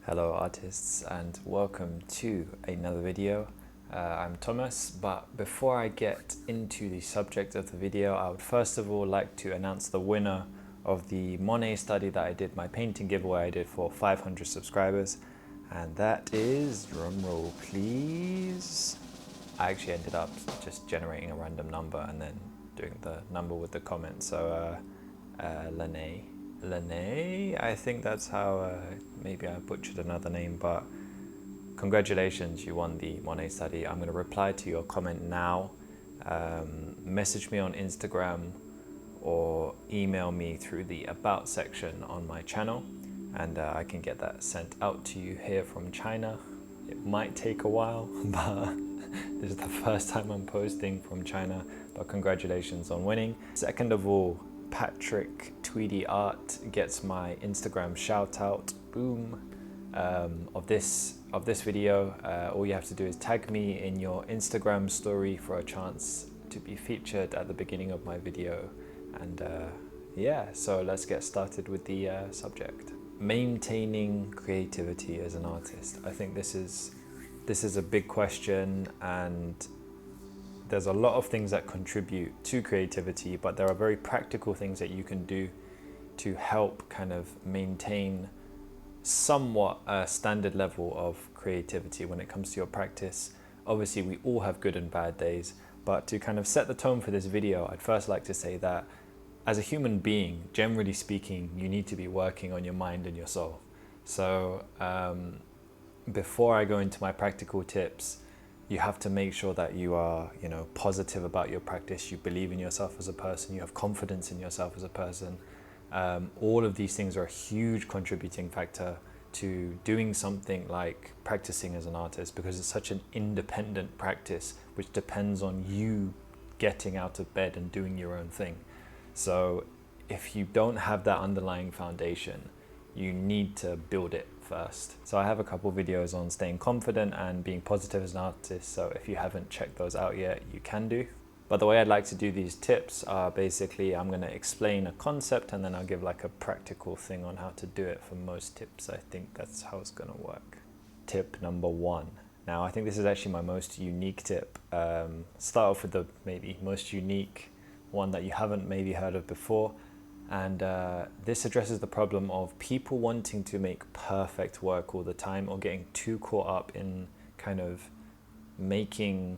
Hello artists and welcome to another video. I'm Thomas, but before I get into the subject of the video, I would first of all like to announce the winner of the Monet study that I did, my painting giveaway I did for 500 subscribers, and that is, drumroll please, I actually ended up just generating a random number and then doing the number with the comment. So Lene, I think that's how, maybe I butchered another name, but congratulations, you won the Monet study. I'm going to reply to your comment now. Message me on Instagram or email me through the About section on my channel, and I can get that sent out to you here from China. It might take a while, but this is the first time I'm posting from China, but congratulations on winning. Second of all, Patrick Tweedy Art gets my Instagram shout out, boom, of this video. All you have to do is tag me in your Instagram story for a chance to be featured at the beginning of my video. And yeah, so let's get started with the subject. Maintaining creativity as an artist. I think this is a big question, and there's a lot of things that contribute to creativity, but there are very practical things that you can do to help kind of maintain somewhat a standard level of creativity when it comes to your practice. Obviously, we all have good and bad days, but to kind of set the tone for this video, I'd first like to say that as a human being, generally speaking, you need to be working on your mind and your soul. So before I go into my practical tips, you have to make sure that you are, positive about your practice. You believe in yourself as a person. You have confidence in yourself as a person. All of these things are a huge contributing factor to doing something like practicing as an artist, because it's such an independent practice which depends on you getting out of bed and doing your own thing. So if you don't have that underlying foundation, you need to build it first. So I have a couple videos on staying confident and being positive as an artist, so if you haven't checked those out yet, you can do. But the way I'd like to do these tips are basically I'm going to explain a concept and then I'll give like a practical thing on how to do it for most tips. I think that's how it's going to work. Tip number 1. Now I think this is actually my most unique tip. Start off with the maybe most unique one that you haven't maybe heard of before. And this addresses the problem of people wanting to make perfect work all the time, or getting too caught up in kind of making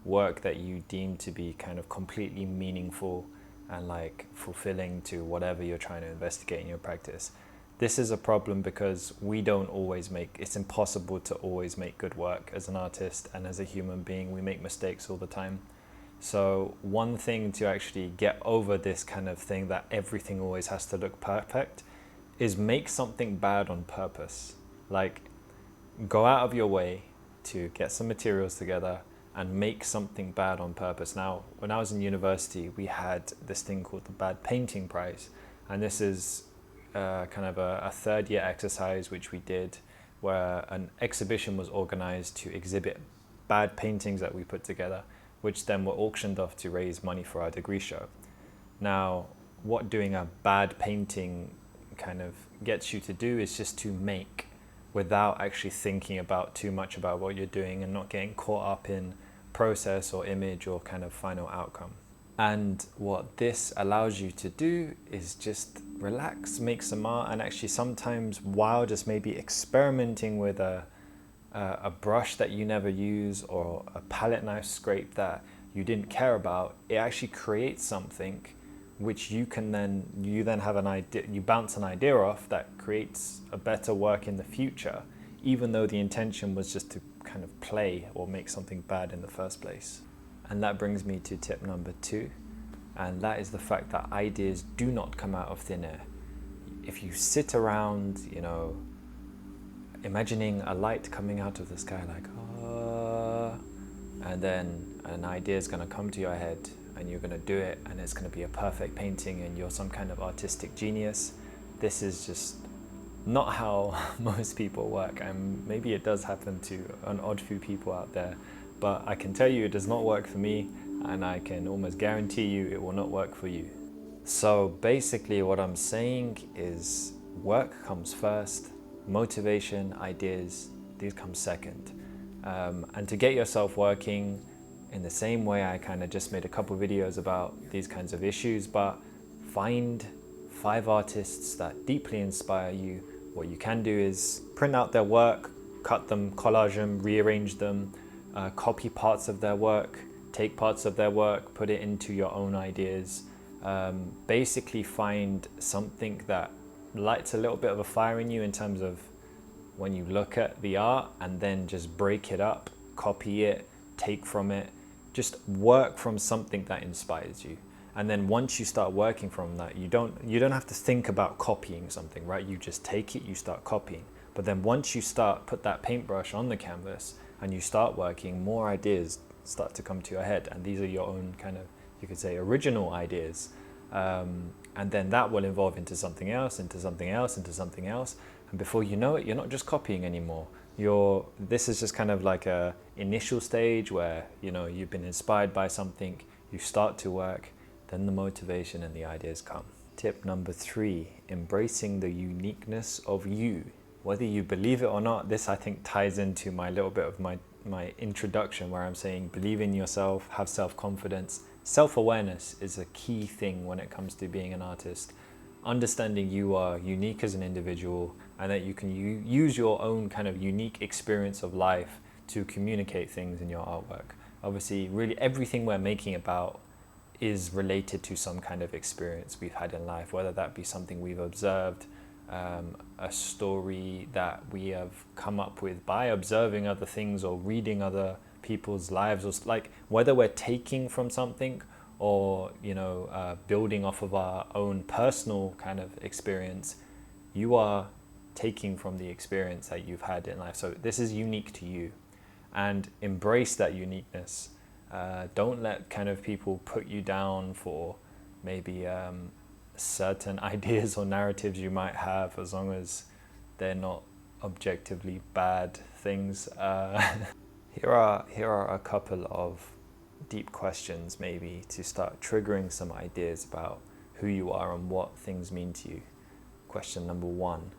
work that you deem to be kind of completely meaningful and like fulfilling to whatever you're trying to investigate in your practice. This is a problem because it's impossible to always make good work as an artist, and as a human being, we make mistakes all the time. So one thing to actually get over this kind of thing that everything always has to look perfect is make something bad on purpose. Like, go out of your way to get some materials together and make something bad on purpose. Now, when I was in university, we had this thing called the Bad Painting Prize. And this is kind of a third year exercise which we did, where an exhibition was organized to exhibit bad paintings that we put together, which then were auctioned off to raise money for our degree show. Now, what doing a bad painting kind of gets you to do is just to make, without actually thinking about too much about what you're doing and not getting caught up in process or image or kind of final outcome. And what this allows you to do is just relax, make some art, and actually sometimes while just maybe experimenting with a brush that you never use, or a palette knife scrape that you didn't care about, it actually creates something which you then have an idea, you bounce an idea off that creates a better work in the future, even though the intention was just to kind of play or make something bad in the first place. And that brings me to tip number 2, and that is the fact that ideas do not come out of thin air. If you sit around, imagining a light coming out of the sky, like, and then an idea is going to come to your head and you're going to do it, and it's going to be a perfect painting and you're some kind of artistic genius. This is just not how most people work, and maybe it does happen to an odd few people out there, but I can tell you it does not work for me, and I can almost guarantee you it will not work for you. So basically what I'm saying is work comes first, Motivation, ideas, these come second. And to get yourself working in the same way, I kind of just made a couple videos about these kinds of issues, but find 5 artists that deeply inspire you. What you can do is print out their work, cut them, collage them, rearrange them, copy parts of their work, take parts of their work, put it into your own ideas. Basically find something that lights a little bit of a fire in you in terms of when you look at the art, and then just break it up, copy it, take from it, just work from something that inspires you. And then once you start working from that, you don't have to think about copying something, right? You just take it, you start copying. But then once you put that paintbrush on the canvas and you start working, more ideas start to come to your head. And these are your own kind of, you could say, original ideas. And then that will evolve into something else, into something else, into something else. And before you know it, you're not just copying anymore. This is just kind of like a initial stage where, you've been inspired by something, you start to work, then the motivation and the ideas come. Tip number 3, embracing the uniqueness of you. Whether you believe it or not, this I think ties into my little bit of my introduction, where I'm saying believe in yourself, have self-confidence. Self-awareness is a key thing when it comes to being an artist. Understanding you are unique as an individual, and that you can use your own kind of unique experience of life to communicate things in your artwork. Obviously, really everything we're making about is related to some kind of experience we've had in life, whether that be something we've observed, a story that we have come up with by observing other things or reading other people's lives, or like whether we're taking from something or building off of our own personal kind of experience. You are taking from the experience that you've had in life. So this is unique to you, and embrace that uniqueness. Don't let kind of people put you down for maybe certain ideas or narratives you might have, as long as they're not objectively bad things. Here are a couple of deep questions maybe to start triggering some ideas about who you are and what things mean to you. Question number 1,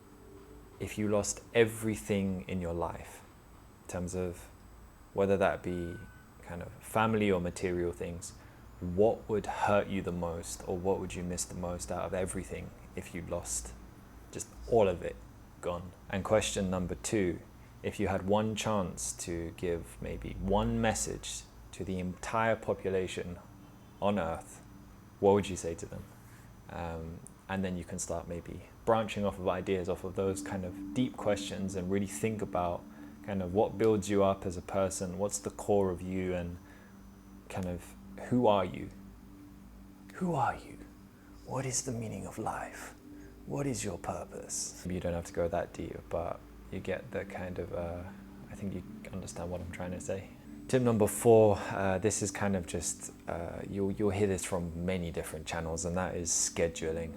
if you lost everything in your life, in terms of whether that be kind of family or material things, what would hurt you the most, or what would you miss the most out of everything if you lost just all of it, gone? And question number 2, if you had one chance to give maybe one message to the entire population on Earth, what would you say to them? And then you can start maybe branching off of ideas off of those kind of deep questions, and really think about kind of what builds you up as a person, what's the core of you, and kind of who are you? Who are you? What is the meaning of life? What is your purpose? You don't have to go that deep, but you get the kind of, I think you understand what I'm trying to say. Tip number 4, this is kind of just, you'll hear this from many different channels, and that is scheduling.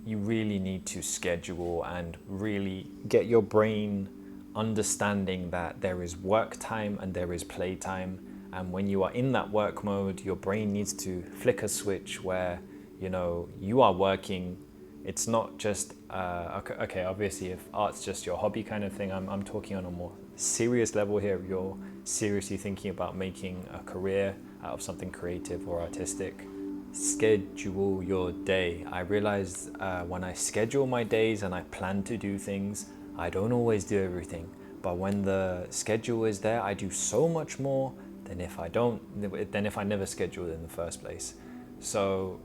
You really need to schedule and really get your brain understanding that there is work time and there is play time. And when you are in that work mode, your brain needs to flick a switch where, you are working. It's not just, okay, obviously if art's just your hobby kind of thing, I'm talking on a more serious level here. You're seriously thinking about making a career out of something creative or artistic. Schedule your day. I realized when I schedule my days and I plan to do things, I don't always do everything. But when the schedule is there, I do so much more than if I never scheduled in the first place. So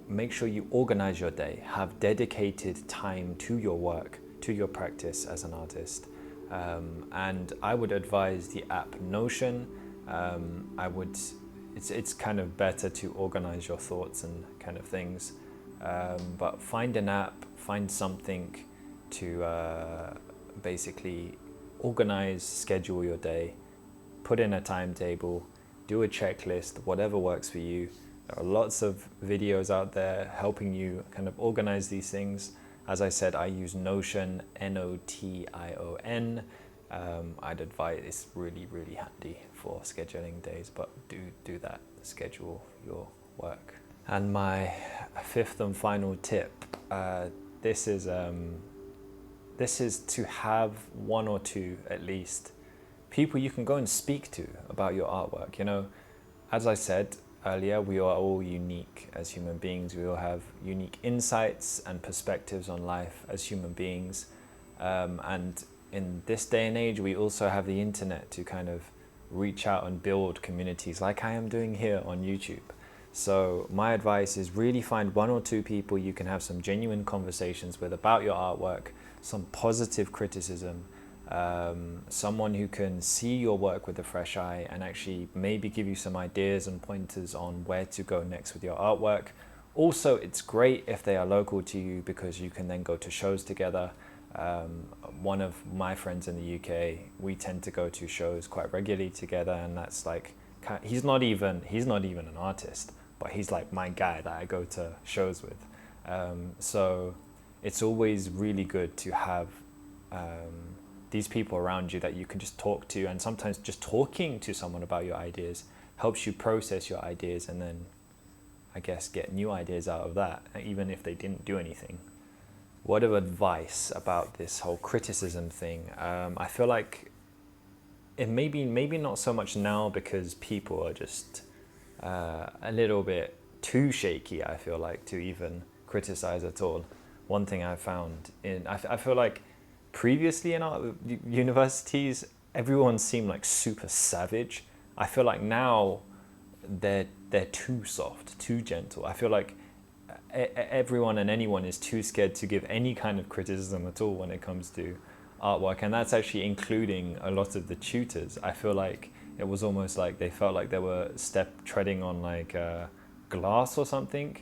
make sure you organize your day. Have dedicated time to your work, to your practice as an artist. And I would advise the app Notion. It's kind of better to organize your thoughts and kind of things. But find an app, find something to basically organize, schedule your day, put in a timetable, do a checklist, whatever works for you. There are lots of videos out there helping you kind of organize these things. As I said, I use Notion, Notion. I'd advise it's really, really handy for scheduling days, but do that, schedule your work. And my 5th and final tip, this is this is to have one or two, at least, people you can go and speak to about your artwork. You know, as I said earlier, we are all unique as human beings. We all have unique insights and perspectives on life as human beings. And in this day and age, we also have the internet to kind of reach out and build communities like I am doing here on YouTube. So my advice is really find one or two people you can have some genuine conversations with about your artwork, some positive criticism, someone who can see your work with a fresh eye and actually maybe give you some ideas and pointers on where to go next with your artwork. Also, it's great if they are local to you because you can then go to shows together. One of my friends in the UK, we tend to go to shows quite regularly together, and that's like, he's not even an artist, but he's like my guy that I go to shows with. So it's always really good to have these people around you that you can just talk to, and sometimes just talking to someone about your ideas helps you process your ideas and then I guess get new ideas out of that, even if they didn't do anything. Word of advice about this whole criticism thing. I feel like it maybe not so much now because people are just a little bit too shaky, I feel like, to even criticize at all. One thing I found I feel like previously in our universities, everyone seemed like super savage. I feel like now they're too soft, too gentle. I feel like everyone and anyone is too scared to give any kind of criticism at all when it comes to artwork, and that's actually including a lot of the tutors. I feel like it was almost like they felt like they were treading on like glass or something,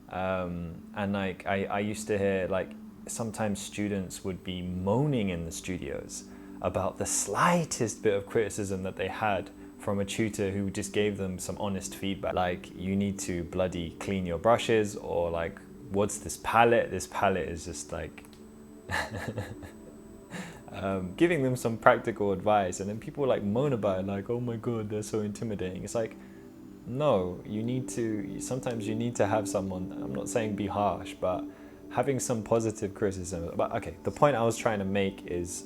and like I used to hear like sometimes students would be moaning in the studios about the slightest bit of criticism that they had from a tutor who just gave them some honest feedback, like you need to bloody clean your brushes, or like what's this palette is just like giving them some practical advice, and then people like moan about it like, oh my god, they're so intimidating. It's like, no, sometimes you need to have someone, I'm not saying be harsh, but having some positive criticism. But okay, the point I was trying to make is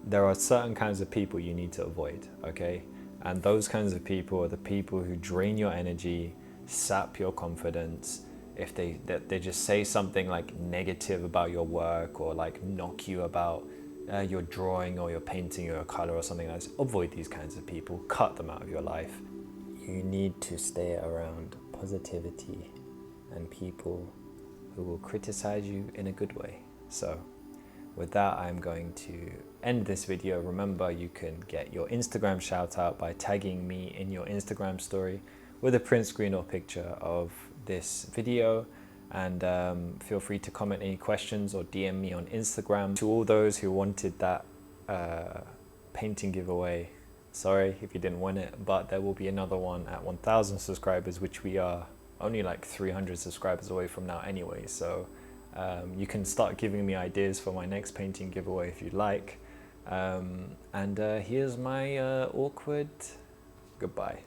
there are certain kinds of people you need to avoid, okay? And those kinds of people are the people who drain your energy, sap your confidence. If they just say something like negative about your work, or like knock you about your drawing or your painting or your color or something like that, avoid these kinds of people, cut them out of your life. You need to stay around positivity and people who will criticize you in a good way. So with that, I'm going to end this video. Remember, you can get your Instagram shout out by tagging me in your Instagram story with a print screen or picture of this video, and feel free to comment any questions or DM me on Instagram. To all those who wanted that painting giveaway, sorry if you didn't win it, but there will be another one at 1,000 subscribers, which we are only like 300 subscribers away from now anyway. So you can start giving me ideas for my next painting giveaway if you'd like. And here's my awkward goodbye.